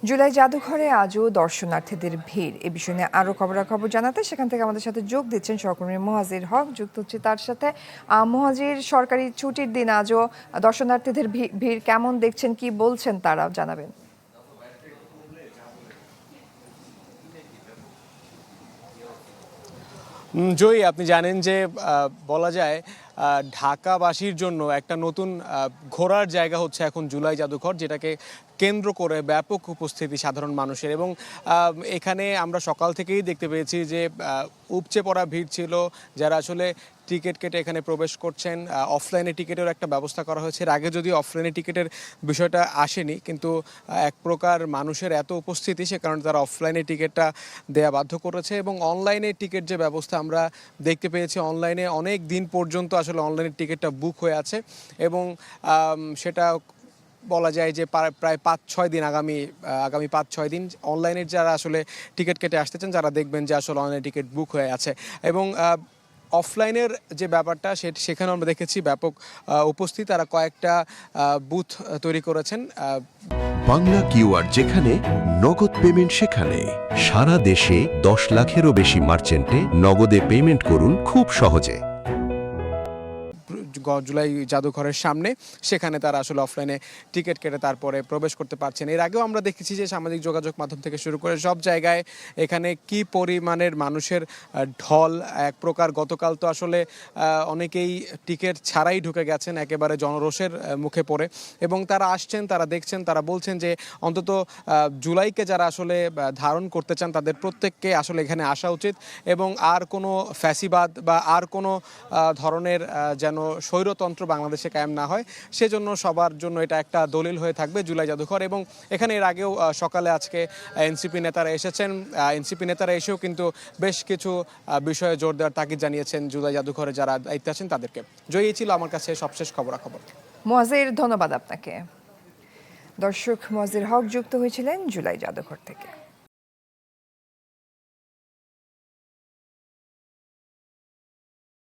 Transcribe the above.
জুলাই জাদুঘরে আজও দর্শনার্থীদের ভিড়। এ বিষয়ে নিয়ে আরো খবরাখবর জানাতে সেখান থেকে আমাদের সাথে যোগ দিচ্ছেন সহকর্মী মোয়াজির হক। যুক্ত হচ্ছে তার সাথে। মোয়াজির, সরকারি ছুটির দিন আজও দর্শনার্থীদের ভিড় কেমন দেখছেন, কি বলছেন তারা, জানাবেন। জয়ী, আপনি জানেন যে বলা যায় ঢাকাবাসীর জন্য একটা নতুন ঘোরার জায়গা হচ্ছে এখন জুলাই জাদুঘর, যেটাকে কেন্দ্র করে ব্যাপক উপস্থিতি সাধারণ মানুষের। এবং এখানে আমরা সকাল থেকেই দেখতে পেয়েছি যে উপচে পড়া ভিড় ছিল। যারা আসলে টিকিট কেটে এখানে প্রবেশ করছেন, অফলাইনে টিকিটের একটা ব্যবস্থা করা হয়েছে। এর আগে যদি অফলাইনে টিকিটের বিষয়টা আসেনি, কিন্তু এক প্রকার মানুষের এত উপস্থিতি, সে কারণে তারা অফলাইনে টিকিটটা দেয়া বাধ্য করেছে। এবং অনলাইনে টিকিট যে ব্যবস্থা আমরা দেখতে পেয়েছি, অনলাইনে অনেক দিন পর্যন্ত আসলে অনলাইনের টিকিটটা বুক হয়ে আছে। এবং সেটা বলা যায় যে প্রায় 5-6 দিন, আগামী 5-6 দিন অনলাইনের যারা আসলে টিকিট কেটে আসতে চান, যারা দেখবেন যে আসলে অনলাইনে টিকিট বুক হয়ে আছে। এবং অফলাইনের যে ব্যাপারটা সেখানে আমরা দেখেছি ব্যাপক উপস্থিত, তারা কয়েকটা বুথ তৈরি করেছেন। বাংলা কিউআর যেখানে নগদ পেমেন্ট সেখানে। সারা দেশে 10 লাখেরও বেশি মার্চেন্টে নগদে পেমেন্ট করুন খুব সহজে। জুলাই জাদুঘরের সামনে, সেখানে তারা আসলে অফলাইনে টিকিট কেটে তারপরে প্রবেশ করতে পারছেন। এর আগেও আমরা দেখেছি যে সামাজিক যোগাযোগ মাধ্যম থেকে শুরু করে সব জায়গায় এখানে কি পরিমাণের মানুষের ঢল। এক প্রকার গতকাল তো আসলে অনেকেই টিকিট ছাড়াই ঢুকে গেছেন একেবারে জনরোষের মুখে পড়ে। এবং তারা আসছেন, তারা দেখছেন, তারা বলছেন যে অন্তত জুলাইকে যারা আসলে ধারণ করতে চান তাদের প্রত্যেককে আসলে এখানে আসা উচিত। এবং আর কোনো ফ্যাসিবাদ বা আর কোনো ধরনের যেন স্বৈরতন্ত্র বাংলাদেশে কায়েম না হয়, সেজন্য সবার জন্য এটা একটা দলিল হয়ে থাকবে জুলাই জাদুঘর। এবং এখানে এর আগেও সকালে আজকে এনসিপি নেতারা এসেছেন। এনসিপি নেতারা এসেও কিন্তু বেশ কিছু বিষয়ে জোর দেওয়ার তাগিদ জানিয়েছেন জুলাই জাদুঘরে যারা দায়িত্বে আছেন তাদেরকে। জয়ী, ছিল আমার কাছে সবশেষ খবরাখবর। মোয়াজির, ধন্যবাদ আপনাকে। দর্শক, মোয়াজির হক যুক্ত হয়েছিলেন জুলাই জাদুঘর থেকে।